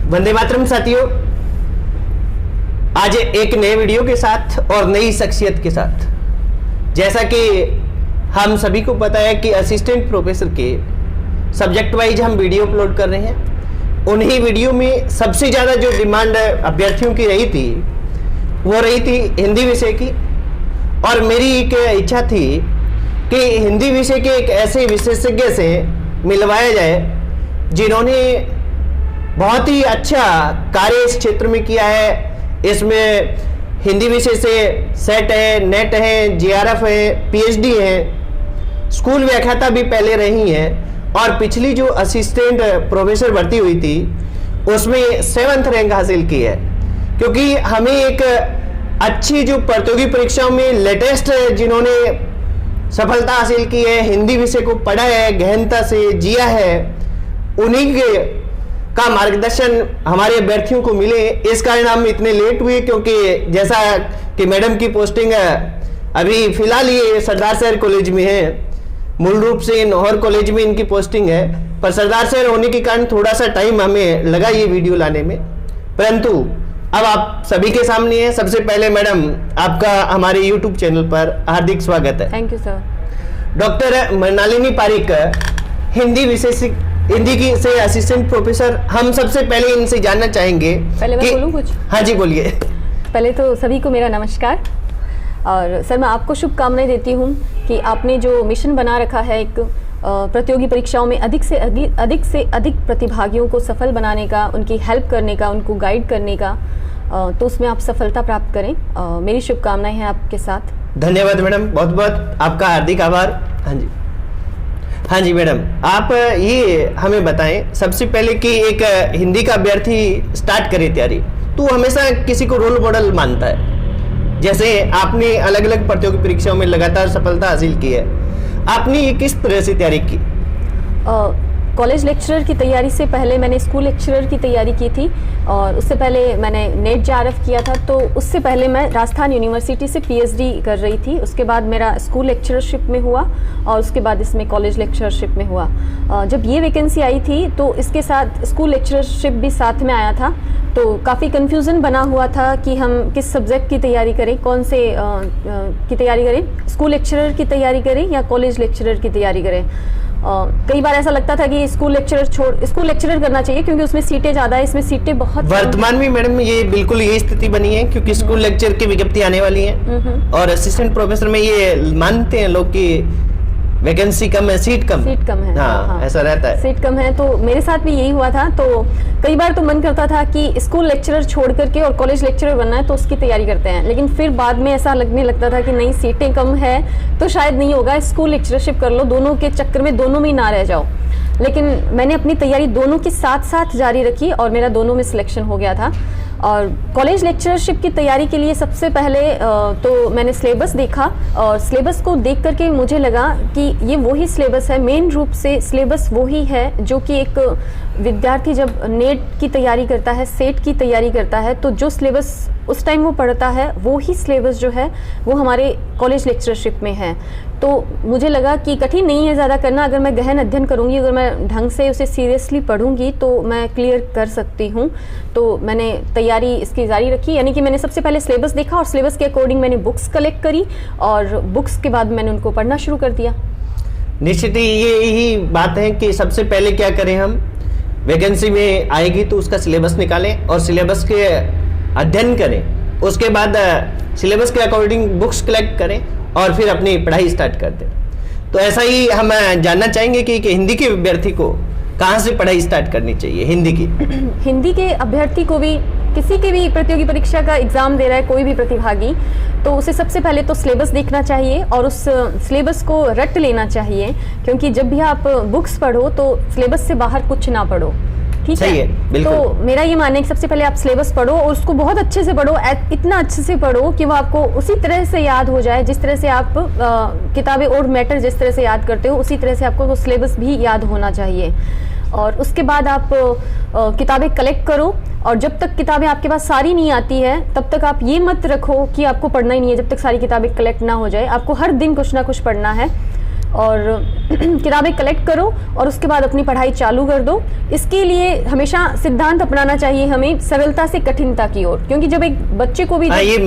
वंदे मातरम साथियों, आज एक नए वीडियो के साथ और नई शख्सियत के साथ। जैसा कि हम सभी को पता है कि असिस्टेंट प्रोफेसर के सब्जेक्ट वाइज हम वीडियो अपलोड कर रहे हैं। उन्हीं वीडियो में सबसे ज़्यादा जो डिमांड अभ्यर्थियों की रही थी वो रही थी हिंदी विषय की। और मेरी एक इच्छा थी कि हिंदी विषय के एक ऐसे विशेषज्ञ से मिलवाया जाए जिन्होंने बहुत ही अच्छा कार्य इस क्षेत्र में किया है। इसमें हिंदी विषय से सेट है, नेट है, जीआरएफ है, पीएचडी है, स्कूल व्याख्याता भी पहले रही हैं और पिछली जो असिस्टेंट प्रोफेसर भर्ती हुई थी उसमें 7th रैंक हासिल की है। क्योंकि हमें एक अच्छी जो प्रतियोगी परीक्षाओं में लेटेस्ट जिन्होंने सफलता हासिल की है, हिंदी विषय को पढ़ा है, गहनता से जिया है, उन्हीं के का मार्गदर्शन हमारे अभ्यर्थियों को मिले। इस कारण हम इतने लेट हुए क्योंकि जैसा कि मैडम की पोस्टिंग अभी फिलहाल ये सरदार शहर कॉलेज में है। मूल रूप से नौहर कॉलेज में इनकी पोस्टिंग है, पर सरदार शहर होने के कारण थोड़ा सा टाइम हमें लगा ये वीडियो लाने में। परंतु अब आप सभी के सामने है। सबसे पहले मैडम, आपका हमारे यूट्यूब चैनल पर हार्दिक स्वागत है। Thank you sir. Doctor Mrinalini Pareek, Hindi की से असिस्टेंट प्रोफेसर। हम सबसे पहले इनसे जानना चाहेंगे। पहले मैं बोलूं कुछ? हाँ जी, बोलिए। पहले तो सभी को मेरा नमस्कार। और सर, मैं आपको शुभकामनाएं देती हूं कि आपने जो मिशन बना रखा है एक प्रतियोगी परीक्षाओं में अधिक से अधिक प्रतिभागियों को सफल बनाने का, उनकी हेल्प करने का, उनको गाइड करने का, तो उसमें आप सफलता प्राप्त करें। मेरी शुभकामनाएं हैं आपके साथ। धन्यवाद मैडम, बहुत बहुत आपका हार्दिक आभार। हाँ जी मैडम, आप ये हमें बताएं सबसे पहले कि एक हिंदी का अभ्यर्थी स्टार्ट करे तैयारी तो हमेशा किसी को रोल मॉडल मानता है। जैसे आपने अलग अलग प्रतियोगी परीक्षाओं में लगातार सफलता हासिल की है, आपने ये किस तरह से तैयारी की? कॉलेज लेक्चरर की तैयारी से पहले मैंने स्कूल लेक्चरर की तैयारी की थी और उससे पहले मैंने नेट जेआरएफ किया था। तो उससे पहले मैं राजस्थान यूनिवर्सिटी से पीएचडी कर रही थी। उसके बाद मेरा स्कूल लेक्चरशिप में हुआ और उसके बाद इसमें कॉलेज लेक्चरशिप में हुआ। जब ये वैकेंसी आई थी तो इसके साथ स्कूल लेक्चरशिप भी साथ में आया था। तो काफ़ी कन्फ्यूज़न बना हुआ था कि हम किस सब्जेक्ट की तैयारी करें, कौन से की तैयारी करें, स्कूल लेक्चरर की तैयारी करें या कॉलेज लेक्चरर की तैयारी करें। कई बार ऐसा लगता था कि स्कूल लेक्चरर करना चाहिए क्योंकि उसमें सीटें ज़्यादा है। इसमें सीटें बहुत वर्तमान में मैडम ये बिल्कुल यही स्थिति बनी है क्योंकि स्कूल लेक्चर की विज्ञप्ति आने वाली है और असिस्टेंट प्रोफेसर में ये मानते हैं लोग कि वैकेंसी कम है, सीट कम है। हाँ, ऐसा रहता है, सीट कम है। तो मेरे साथ भी यही हुआ था। तो कई बार तो मन करता था कि स्कूल लेक्चरर छोड़ करके और कॉलेज लेक्चरर बनना है तो उसकी तैयारी करते हैं, लेकिन फिर बाद में ऐसा लगने लगता था कि नहीं, सीटें कम है तो शायद नहीं होगा, स्कूल लेक्चरशिप कर लो, दोनों के चक्कर में दोनों में ही ना रह जाओ। लेकिन मैंने अपनी तैयारी दोनों के साथ साथ जारी रखी और मेरा दोनों में सिलेक्शन हो गया था। और कॉलेज लेक्चरशिप की तैयारी के लिए सबसे पहले तो मैंने सिलेबस देखा और सिलेबस को देख करके मुझे लगा कि ये वही सिलेबस है, मेन रूप से सिलेबस वही है जो कि एक विद्यार्थी जब नेट की तैयारी करता है, सेट की तैयारी करता है, तो जो सिलेबस उस टाइम वो पढ़ता है वो ही सिलेबस जो है वो हमारे कॉलेज लेक्चरशिप में है। तो मुझे लगा कि कठिन नहीं है ज़्यादा करना। अगर मैं गहन अध्ययन करूँगी, अगर मैं ढंग से उसे सीरियसली पढ़ूंगी तो मैं क्लियर कर सकती हूँ। तो मैंने तैयारी इसकी जारी रखी, यानी कि मैंने सबसे पहले सिलेबस देखा और सिलेबस के अकॉर्डिंग मैंने बुक्स कलेक्ट करी और बुक्स के बाद मैंने उनको पढ़ना शुरू कर दिया। निश्चित ही यही बात है कि सबसे पहले क्या करें, हम वैकेंसी में आएगी तो उसका सिलेबस निकालें और सिलेबस के अध्ययन करें। उसके बाद सिलेबस के अकॉर्डिंग बुक्स कलेक्ट करें और फिर अपनी पढ़ाई स्टार्ट कर दें। तो ऐसा ही हम जानना चाहेंगे कि हिंदी के विद्यार्थी को कहाँ से पढ़ाई स्टार्ट करनी चाहिए हिंदी की? हिंदी के अभ्यर्थी को भी, किसी के भी प्रतियोगी परीक्षा का एग्जाम दे रहा है कोई भी प्रतिभागी, तो उसे सबसे पहले तो सिलेबस देखना चाहिए और उस सिलेबस को रट लेना चाहिए। क्योंकि जब भी आप बुक्स पढ़ो तो सिलेबस से बाहर कुछ ना पढ़ो, ठीक है? तो मेरा ये मानना है कि सबसे पहले आप सिलेबस पढ़ो और उसको बहुत अच्छे से पढ़ो, इतना अच्छे से पढ़ो कि वो आपको उसी तरह से याद हो जाए जिस तरह से आप किताबें और मैटर जिस तरह से याद करते हो, उसी तरह से आपको वो सिलेबस भी याद होना चाहिए। और उसके बाद आप किताबें कलेक्ट करो और जब तक किताबें आपके पास सारी नहीं आती है तब तक आप ये मत रखो कि आपको पढ़ना ही नहीं है जब तक सारी किताबें कलेक्ट ना हो जाए। आपको हर दिन कुछ ना कुछ पढ़ना है और किताबें कलेक्ट करो और उसके बाद अपनी पढ़ाई चालू कर दो। इसके लिए हमेशा सिद्धांत अपनाना चाहिए हमें, सरलता से कठिनता की ओर, क्योंकि जब एक बच्चे को भी ये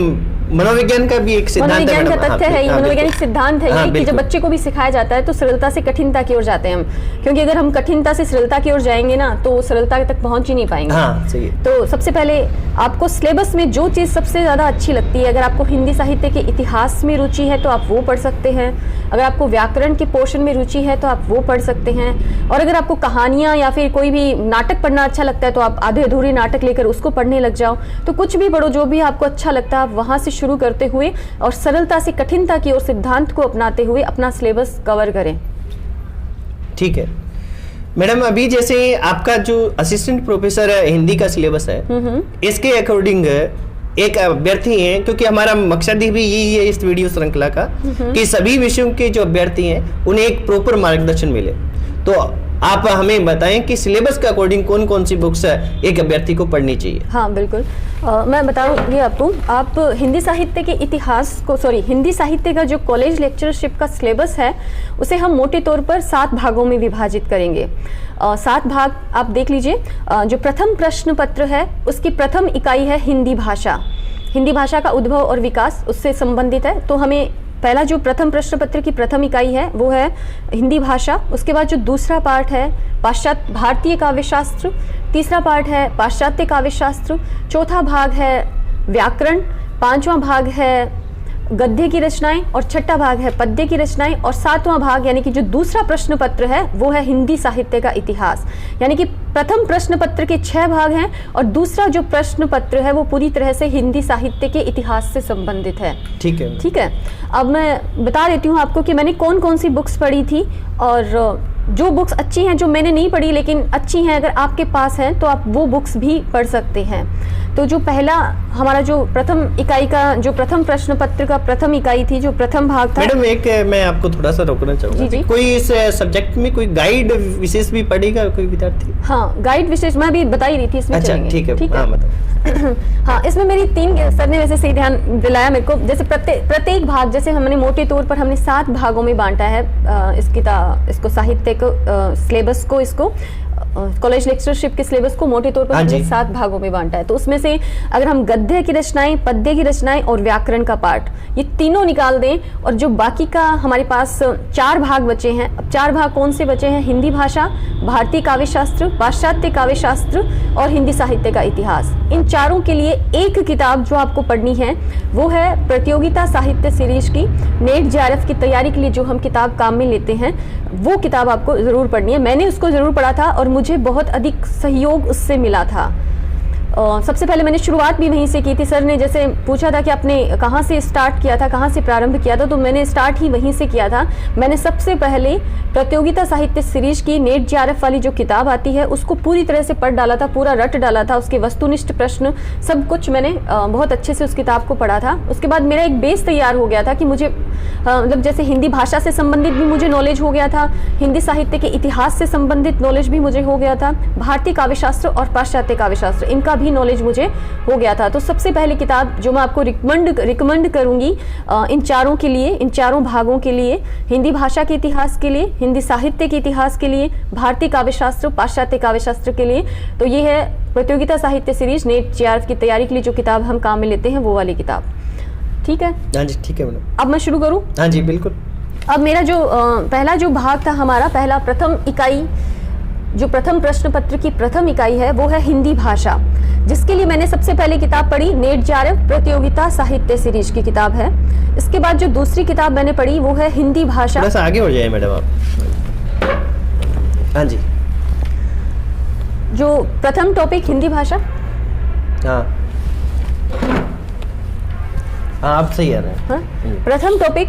मनोविज्ञान का भी एक सिद्धांत है, मनोविज्ञान का तथ्य है, ये मनोवैज्ञानिक बिल्कुल। सिद्धांत है ये कि जब बच्चे को भी सिखाया जाता है तो सरलता से कठिनता की ओर जाते हैं हम, क्योंकि अगर हम कठिनता से सरलता की ओर जाएंगे ना तो सरलता तक पहुंच ही नहीं पाएंगे। हाँ, सही है। तो सबसे पहले आपको सिलेबस में जो चीज़ सबसे ज़्यादा अच्छी लगती है, अगर आपको हिंदी साहित्य के इतिहास में रुचि है तो आप वो पढ़ सकते हैं, अगर आपको व्याकरण के पोर्शन में रुचि है तो आप वो पढ़ सकते हैं, और अगर आपको कहानियाँ या फिर कोई भी नाटक पढ़ना अच्छा लगता है तो आप आधे अधूरे नाटक लेकर उसको पढ़ने लग जाओ। तो कुछ भी पढ़ो, जो भी आपको अच्छा लगता है आप वहाँ से शुरू करते हुए और सरलता से कठिनता की ओर सिद्धांत को अपनाते हुए अपना सिलेबस कवर करें। ठीक है मैडम, अभी जैसे आपका जो असिस्टेंट प्रोफेसर हिंदी का सिलेबस है, इसके अकॉर्डिंग एक अभ्यर्थी हैं, क्योंकि हमारा मकसद ही भी यही है इस वीडियो श्रृंखला का कि सभी विषयों के जो अभ्यर्थी हैं उन्हें एक प्रॉपर मार्गदर्शन मिले। तो आप हमें बताएं कि सिलेबस के अकॉर्डिंग कौन कौन सी बुक्स एक अभ्यर्थी को पढ़नी चाहिए। हाँ बिल्कुल, मैं बताऊंगी आपको। आप हिंदी साहित्य के इतिहास को, हिंदी साहित्य का जो कॉलेज लेक्चरशिप का सिलेबस है उसे हम मोटे तौर पर 7 भागों में विभाजित करेंगे। 7 भाग आप देख लीजिए। जो प्रथम प्रश्न पत्र है उसकी प्रथम इकाई है हिंदी भाषा। हिंदी भाषा का उद्भव और विकास उससे संबंधित है, तो हमें पहला जो प्रथम प्रश्न पत्र की प्रथम इकाई है वो है हिंदी भाषा। उसके बाद जो दूसरा पार्ट है पाश्चात्य भारतीय काव्यशास्त्र, तीसरा पार्ट है पाश्चात्य काव्यशास्त्र, चौथा भाग है व्याकरण, पांचवां भाग है गद्य की रचनाएं और छठा भाग है पद्य की रचनाएं, और 7वां भाग यानी कि जो दूसरा प्रश्न पत्र है वो है हिंदी साहित्य का इतिहास। यानी कि प्रथम प्रश्न पत्र के 6 भाग हैं और दूसरा जो प्रश्न पत्र है वो पूरी तरह से हिंदी साहित्य के इतिहास से संबंधित है। ठीक है, ठीक है। अब मैं बता देती हूँ आपको कि मैंने कौन कौन सी बुक्स पढ़ी थी, और जो बुक्स अच्छी हैं, जो मैंने नहीं पढ़ी लेकिन अच्छी हैं, अगर आपके पास हैं तो आप वो बुक्स भी पढ़ सकते हैं। तो जो पहला हमारा जो प्रथम इकाई का जो प्रथम प्रश्न पत्र का प्रथम इकाई थी, जो प्रथम भाग था। मैडम एक मैं आपको थोड़ा सा रोकना चाहूंगा। जी। कोई इस सब्जेक्ट में कोई गाइड विशेष भी पढ़ेगा कोई विद्यार्थी? हाँ, गाइड विशेष मैं भी बता ही रही थी, इसमें अच्छा ठीक है, हाँ बताओ। हाँ, इसमें मेरी 3 सर ने वैसे सही ध्यान दिलाया मेरे को। जैसे प्रत्येक भाग, जैसे हमने मोटे तौर पर हमने 7 भागों में बांटा है इसको साहित्य को, सिलेबस को, इसको कॉलेज लेक्चरशिप के सिलेबस को मोटे तौर पर हमने 7 भागों में बांटा है। तो उसमें से अगर हम गद्य की रचनाएं, पद्य की रचनाएं और व्याकरण का पार्ट, ये तीनों निकाल दें, और जो बाकी का हमारे पास 4 भाग बचे हैं। अब 4 भाग कौन से बचे हैं? हिंदी भाषा, भारतीय काव्यशास्त्र, पाश्चात्य काव्यशास्त्र और हिंदी साहित्य का इतिहास। इन चारों के लिए एक किताब जो आपको पढ़नी है वो है प्रतियोगिता साहित्य सीरीज की नेट जेआरएफ की तैयारी के लिए जो हम किताब काम में लेते हैं, वो किताब आपको जरूर पढ़नी है। मैंने उसको जरूर पढ़ा था और मुझे बहुत अधिक सहयोग उससे मिला था। सबसे पहले मैंने शुरुआत भी वहीं से की थी। सर ने जैसे पूछा था कि आपने कहाँ से स्टार्ट किया था, कहाँ से प्रारंभ किया था, तो मैंने स्टार्ट ही वहीं से किया था। मैंने सबसे पहले प्रतियोगिता साहित्य सीरीज की नेट जेआरएफ वाली जो किताब आती है उसको पूरी तरह से पढ़ डाला था, पूरा रट डाला था, उसके वस्तुनिष्ठ प्रश्न सब कुछ मैंने बहुत अच्छे से उस किताब को पढ़ा था। उसके बाद मेरा एक बेस तैयार हो गया था कि मुझे मतलब जैसे हिंदी भाषा से संबंधित भी मुझे नॉलेज हो गया था, हिंदी साहित्य के इतिहास से संबंधित नॉलेज भी मुझे हो गया था, भारतीय काव्यशास्त्र और पाश्चात्य काव्यशास्त्र इनका भी नॉलेज मुझे हो गया था। तो सबसे पहली किताब जो मैं आपको रिकमेंड करूंगी इन चारों के लिए, इन चारों भागों के लिए, हिंदी भाषा के इतिहास के लिए, हिंदी साहित्य के इतिहास के लिए, भारतीय काव्यशास्त्र, पाश्चात्य काव्यशास्त्र के लिए, तो ये है प्रतियोगिता साहित्य सीरीज नेट जेआरएफ की तैयारी के लिए जो किताब हम काम में लेते हैं वो वाली किताब। ठीक है? हाँ जी ठीक है मैडम। अब मैं शुरू करूँ? हाँ जी बिल्कुल। अब मेरा जो पहला जो भाग था हमारा, पहला प्रथम इकाई जो प्रथम प्रश्न पत्र की प्रथम इकाई है वो है हिंदी भाषा, जिसके लिए मैंने सबसे पहले किताब पढ़ी नेट जेआरएफ प्रतियोगिता साहित्य सीरीज की किताब है। इसके बाद जो दूसरी किताब मैंने पढ़ी वो है हिंदी भाषा। थोड़ा सा आगे हो जाए मैडम आप। हाँ जी। जो प्रथम टॉपिक हिंदी भाषा, हाँ आप सही आ रहे हैं। हाँ? प्रथम टॉपिक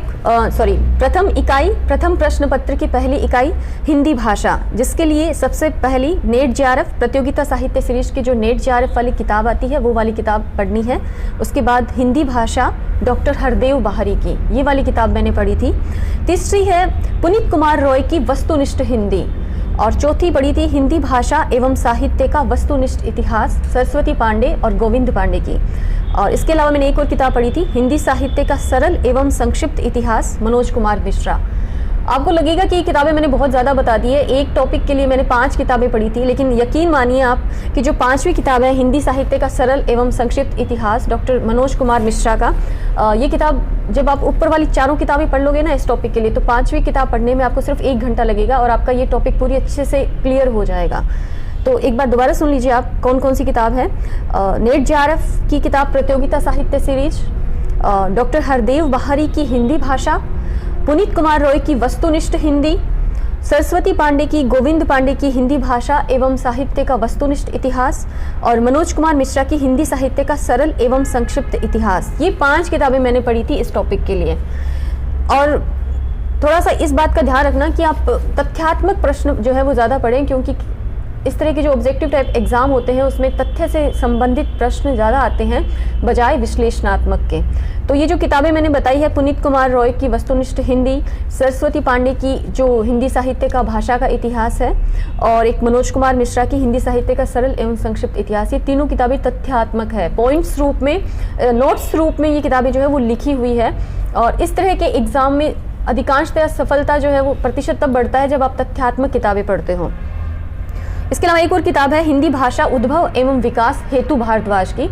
प्रथम इकाई, प्रथम प्रश्न पत्र की पहली इकाई हिंदी भाषा, जिसके लिए सबसे पहली नेट जेआरएफ प्रतियोगिता साहित्य सीरीज की जो नेट जेआरएफ वाली किताब आती है वो वाली किताब पढ़नी है। उसके बाद हिंदी भाषा डॉक्टर हरदेव बाहरी की, ये वाली किताब मैंने पढ़ी थी। तीसरी है पुनीत कुमार रॉय की वस्तुनिष्ठ हिंदी, और चौथी पढ़ी थी हिंदी भाषा एवं साहित्य का वस्तुनिष्ठ इतिहास सरस्वती पांडे और गोविंद पांडे की। और इसके अलावा मैंने एक और किताब पढ़ी थी हिंदी साहित्य का सरल एवं संक्षिप्त इतिहास मनोज कुमार मिश्रा। आपको लगेगा कि ये किताबें मैंने बहुत ज़्यादा बता दी है, एक टॉपिक के लिए मैंने 5 किताबें पढ़ी थी, लेकिन यकीन मानिए आप कि जो 5वीं किताब है हिंदी साहित्य का सरल एवं संक्षिप्त इतिहास, डॉक्टर मनोज कुमार मिश्रा का, ये किताब जब आप ऊपर वाली 4 किताबें पढ़ लोगे ना इस टॉपिक के लिए, तो 5वीं किताब पढ़ने में आपको सिर्फ 1 घंटा लगेगा और आपका ये टॉपिक पूरी अच्छे से क्लियर हो जाएगा। तो एक बार दोबारा सुन लीजिए आप कौन कौन सी किताब है। नेट जेआरएफ की किताब प्रतियोगिता साहित्य सीरीज, डॉक्टर हरदेव बहारी की हिंदी भाषा, पुनीत कुमार रॉय की वस्तुनिष्ठ हिंदी, सरस्वती पांडे की गोविंद पांडे की हिंदी भाषा एवं साहित्य का वस्तुनिष्ठ इतिहास और मनोज कुमार मिश्रा की हिंदी साहित्य का सरल एवं संक्षिप्त इतिहास। ये 5 किताबें मैंने पढ़ी थी इस टॉपिक के लिए। और थोड़ा सा इस बात का ध्यान रखना कि आप तथ्यात्मक प्रश्न जो है वो ज़्यादा पढ़ें, क्योंकि इस तरह के जो ऑब्जेक्टिव टाइप एग्जाम होते हैं उसमें तथ्य से संबंधित प्रश्न ज़्यादा आते हैं बजाय विश्लेषणात्मक के। तो ये जो किताबें मैंने बताई है, पुनीत कुमार रॉय की वस्तुनिष्ठ हिंदी, सरस्वती पांडे की जो हिंदी साहित्य का भाषा का इतिहास है, और एक मनोज कुमार मिश्रा की हिंदी साहित्य का सरल एवं संक्षिप्त इतिहास, ये तीनों किताबें तथ्यात्मक है, पॉइंट्स रूप में, नोट्स रूप में ये किताबें जो है वो लिखी हुई है। और इस तरह के एग्जाम में अधिकांशतः सफलता जो है वो प्रतिशत तब बढ़ता है जब आप तथ्यात्मक किताबें पढ़ते हो। इसके अलावा एक और किताब है हिंदी भाषा उद्भव एवं विकास, हेतु भारद्वाज की।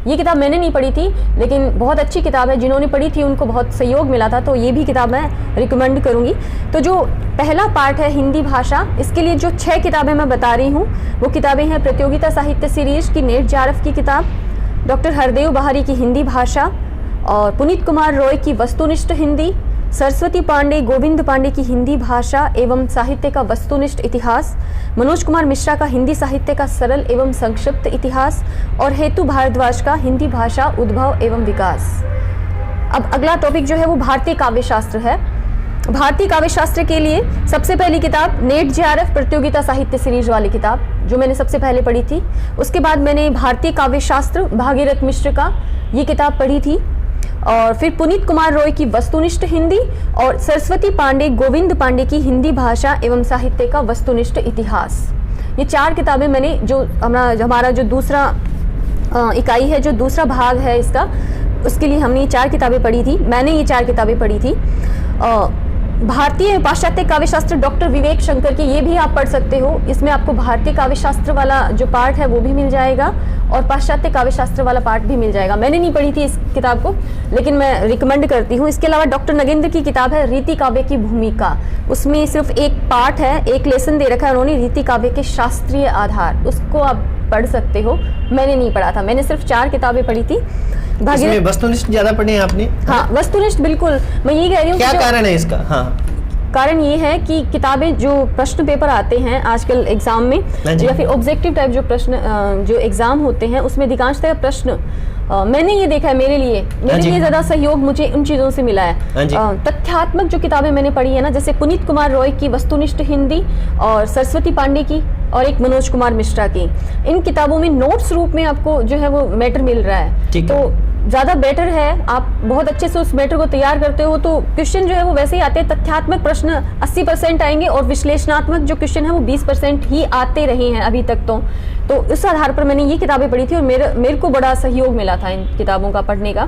ये किताब मैंने नहीं पढ़ी थी, लेकिन बहुत अच्छी किताब है, जिन्होंने पढ़ी थी उनको बहुत सहयोग मिला था, तो ये भी किताब मैं रिकमेंड करूंगी। तो जो पहला पार्ट है हिंदी भाषा, इसके लिए जो 6 किताबें मैं बता रही हूँ वो किताबें हैं प्रतियोगिता साहित्य सीरीज की नेट जेआरएफ की किताब, डॉक्टर हरदेव बहारी की हिंदी भाषा और पुनीत कुमार रॉय की वस्तुनिष्ठ हिंदी, सरस्वती पांडे गोविंद पांडे की हिंदी भाषा एवं साहित्य का वस्तुनिष्ठ इतिहास, मनोज कुमार मिश्रा का हिंदी साहित्य का सरल एवं संक्षिप्त इतिहास और हेतु भारद्वाज का हिंदी भाषा उद्भव एवं विकास। अब अगला टॉपिक जो है वो भारतीय काव्य शास्त्र है। भारतीय काव्य शास्त्र के लिए सबसे पहली किताब नेट जेआरएफ प्रतियोगिता साहित्य सीरीज वाली किताब जो मैंने सबसे पहले पढ़ी थी। उसके बाद मैंने भारतीय काव्य शास्त्र भागीरथ मिश्र का ये किताब पढ़ी थी, और फिर पुनीत कुमार रॉय की वस्तुनिष्ठ हिंदी और सरस्वती पांडे गोविंद पांडे की हिंदी भाषा एवं साहित्य का वस्तुनिष्ठ इतिहास। ये 4 किताबें मैंने, जो हमारा जो दूसरा इकाई है, जो दूसरा भाग है इसका, उसके लिए हमने ये 4 किताबें पढ़ी थी। मैंने ये 4 किताबें पढ़ी थी। भारतीय पाश्चात्य काव्य शास्त्र डॉक्टर विवेक शंकर की, ये भी आप पढ़ सकते हो। इसमें आपको भारतीय काव्य शास्त्र वाला जो पार्ट है वो भी मिल जाएगा और पाश्चात्य काव्य शास्त्र वाला पार्ट भी मिल जाएगा। मैंने नहीं पढ़ी थी इस किताब को, लेकिन मैं रिकमेंड करती हूँ। इसके अलावा डॉक्टर नगेंद्र की किताब है रीति काव्य की भूमिका। उसमें सिर्फ एक पार्ट है, एक लेसन दे रखा है उन्होंने, रीति काव्य के शास्त्रीय आधार, उसको आप पढ़ सकते हो। मैंने नहीं पढ़ा था, मैंने सिर्फ 4 किताबें पढ़ी थी। इसमें वस्तुनिष्ठ ज्यादा पढ़े हैं आपने? हाँ, वस्तुनिष्ठ बिल्कुल, मैं यही कह रही हूँ। क्या कारण है इसका? हाँ, कारण ये है कि किताबें जो प्रश्न पेपर आते हैं आजकल एग्जाम में, या फिर ऑब्जेक्टिव टाइप जो प्रश्न जो एग्जाम होते हैं, उसमें अधिकांशतः प्रश्न मैंने ये देखा है, मेरे लिए ज्यादा सहयोग मुझे उन चीजों से मिला है। तथ्यात्मक जो किताबें मैंने पढ़ी है ना, जैसे पुनीत कुमार रॉय की वस्तुनिष्ठ हिंदी और सरस्वती पांडे की और एक मनोज कुमार मिश्रा की, इन किताबों में नोट्स रूप में आपको जो है वो मैटर मिल रहा है, तो ज़्यादा बेटर है। आप बहुत अच्छे से उस मैटर को तैयार करते हो तो क्वेश्चन जो है वो वैसे ही आते हैं। तथ्यात्मक प्रश्न 80% आएंगे और विश्लेषणात्मक जो क्वेश्चन है वो 20% ही आते रहे हैं अभी तक। तो इस आधार पर मैंने ये किताबें पढ़ी थी और मेरे को बड़ा सहयोग मिला था इन किताबों का पढ़ने का।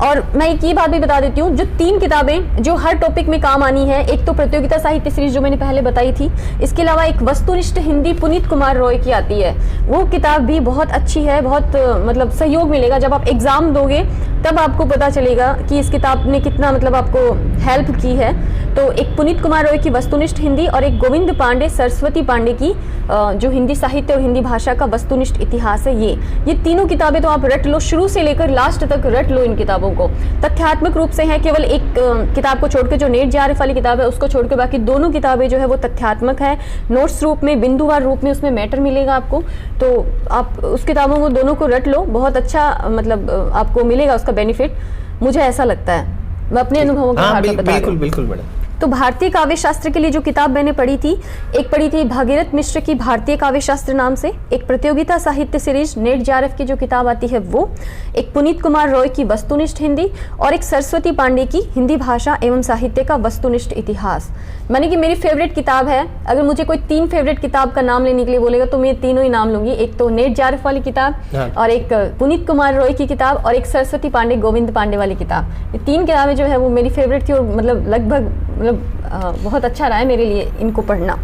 और मैं एक ये बात भी बता देती हूँ, जो 3 किताबें जो हर टॉपिक में काम आनी है, एक तो प्रतियोगिता साहित्य सीरीज जो मैंने पहले बताई थी, इसके अलावा एक वस्तुनिष्ठ हिंदी पुनीत कुमार रॉय की आती है, वो किताब भी बहुत अच्छी है। बहुत मतलब सहयोग मिलेगा जब आप एग्जाम दोगे, तब आपको पता चलेगा कि इस किताब ने कितना मतलब आपको हेल्प की है। तो एक पुनीत कुमार रॉय की वस्तुनिष्ठ हिंदी और एक गोविंद पांडे सरस्वती पांडे की जो हिंदी साहित्य और हिंदी भाषा का वस्तुनिष्ठ इतिहास है, ये तीनों किताबें तो आप रट लो, शुरू से लेकर लास्ट तक रट लो इन किताबों को। तथ्यात्मक रूप से है, केवल एक किताब को छोड़कर जो नेट जेआरएफ वाली किताब है उसको छोड़कर बाकी दोनों किताबें जो है वो तथ्यात्मक है। नोट्स रूप में, बिंदुवार रूप में उसमें मैटर मिलेगा आपको, तो आप उस किताबों को दोनों को रट लो, बहुत अच्छा मतलब आपको मिलेगा उसका बेनिफिट, मुझे ऐसा लगता है। मैं अपने अनुभवों के आधार पर बता रही हूं। बिल्कुल मैडम। तो भारतीय काव्य शास्त्र के लिए जो किताब मैंने पढ़ी थी, एक पढ़ी थी भागीरथ मिश्र की भारतीय काव्य शास्त्र नाम से, एक प्रतियोगिता साहित्य सीरीज नेट जेआरएफ की जो किताब आती है वो, एक पुनीत कुमार रॉय की वस्तुनिष्ठ हिंदी और एक सरस्वती पांडे की हिंदी भाषा एवं साहित्य का वस्तुनिष्ठ इतिहास। माने कि मेरी फेवरेट किताब है, अगर मुझे कोई 3 फेवरेट किताब का नाम लेने के लिए बोलेगा तो मैं तीनों ही नाम लूंगी। एक तो नेट जेआरएफ वाली किताब और एक पुनीत कुमार रॉय की किताब और एक सरस्वती पांडे गोविंद पांडे वाली किताब। ये 3 किताबें जो है वो मेरी फेवरेट थी और मतलब लगभग मतलब बहुत अच्छा रहा है मेरे लिए इनको पढ़ना।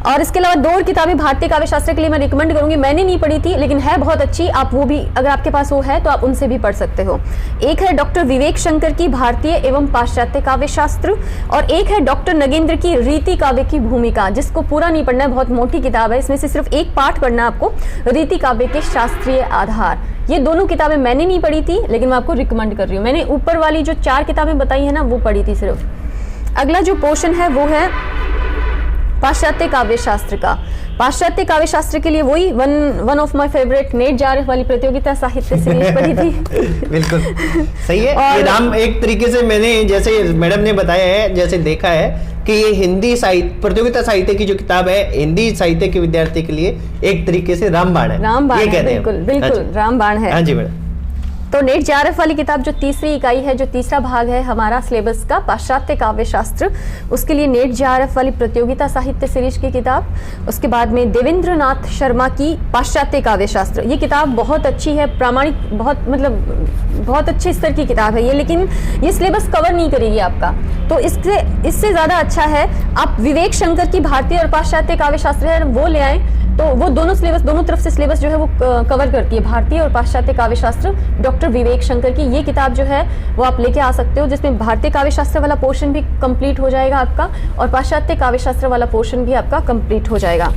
और इसके अलावा 2 और किताबें भारतीय काव्य शास्त्र के लिए मैं रिकमेंड करूंगी, मैंने नहीं पढ़ी थी लेकिन है बहुत अच्छी, आप वो भी अगर आपके पास वो है तो आप उनसे भी पढ़ सकते हो। एक है डॉक्टर विवेक शंकर की भारतीय एवं पाश्चात्य काव्य शास्त्र, और एक है डॉक्टर नगेंद्र की रीति काव्य की भूमिका, जिसको पूरा नहीं पढ़ना है, बहुत मोटी किताब है, इसमें से सिर्फ एक पार्ट पढ़ना है आपको, रीति काव्य के शास्त्रीय आधार। ये दोनों किताबें मैंने नहीं पढ़ी थी लेकिन मैं आपको रिकमेंड कर रही हूँ। मैंने ऊपर वाली जो 4 किताबें बताई है ना वो पढ़ी थी सिर्फ। अगला जो पोर्शन है वो है पाश्चात्य काव्य शास्त्र का। पाश्चात्य काव्य शास्त्र के लिए वही one of my favourite net JRF वाली प्रतियोगिता साहित्य सीरीज पढ़ी थी। बिल्कुल सही है। ये नाम एक तरीके से मैंने जैसे मैडम ने बताया है, जैसे देखा है कि ये हिंदी साहित्य प्रतियोगिता साहित्य की जो किताब है हिंदी साहित्य के विद्यार्थी के लिए एक तरीके से रामबाण है। रामबाण ये है, कहते हैं। बिल्कुल बिल्कुल रामबाण है। हाँ जी मैडम। तो नेट JRF वाली किताब जो तीसरी इकाई है, जो तीसरा भाग है हमारा सिलेबस का पाश्चात्य काव्य शास्त्र, उसके लिए नेट JRF वाली प्रतियोगिता साहित्य सीरीज की किताब। उसके बाद में देवेंद्र नाथ शर्मा की पाश्चात्य काव्य शास्त्र, ये किताब बहुत अच्छी है, प्रामाणिक, बहुत मतलब बहुत अच्छे स्तर की किताब है ये, लेकिन ये सिलेबस कवर नहीं करेगी आपका, तो इससे ज़्यादा अच्छा है आप विवेक शंकर की भारतीय और पाश्चात्य काव्य शास्त्र है वो ले आएँ, तो वो दोनों सिलेबस, दोनों तरफ से सिलेबस जो है वो कवर करती है, भारतीय और पाश्चात्य काव्य शास्त्र डॉक्टर विवेक शंकर की। ये किताब जो है वो आप लेके आ सकते हो, जिसमें भारतीय काव्य शास्त्र वाला पोर्शन भी कंप्लीट हो जाएगा आपका और पाश्चात्य काव्य शास्त्र वाला पोर्शन भी आपका कंप्लीट हो जाएगा।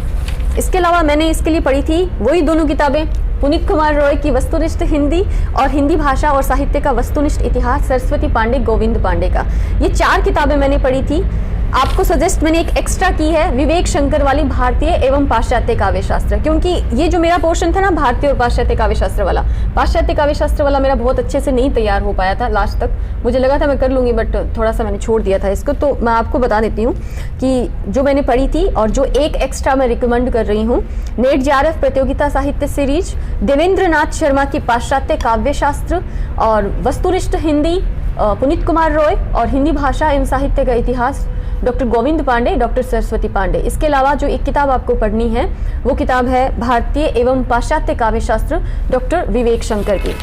इसके अलावा मैंने इसके लिए पढ़ी थी वही दोनों किताबें, पुनीत कुमार रॉय की वस्तुनिष्ठ हिंदी और हिंदी भाषा और साहित्य का वस्तुनिष्ठ इतिहास, सरस्वती पांडे, गोविंद पांडे का। ये 4 किताबें मैंने पढ़ी थी। आपको सजेस्ट मैंने एक एक्स्ट्रा की है विवेक शंकर वाली भारतीय एवं पाश्चात्य काव्य शास्त्र, क्योंकि ये जो मेरा पोर्शन था ना भारतीय और पाश्चात्य काव्य शास्त्र वाला, पाश्चात्य काव्य शास्त्र वाला मेरा बहुत अच्छे से नहीं तैयार हो पाया था लास्ट तक, मुझे लगा था मैं कर लूँगी बट थोड़ा सा मैंने छोड़ दिया था इसको। तो मैं आपको बता देती हूँ कि जो मैंने पढ़ी थी और जो एक एक्स्ट्रा मैं रिकमेंड कर रही हूँ, नेट JRF प्रतियोगिता साहित्य सीरीज, देवेंद्र नाथ शर्मा की पाश्चात्य काव्य शास्त्र और वस्तुनिष्ठ हिंदी पुनीत कुमार रॉय और हिंदी भाषा एवं साहित्य का इतिहास डॉक्टर गोविंद पांडे, डॉक्टर सरस्वती पांडे। इसके अलावा जो एक किताब आपको पढ़नी है वो किताब है भारतीय एवं पाश्चात्य काव्य शास्त्र डॉक्टर विवेक शंकर की।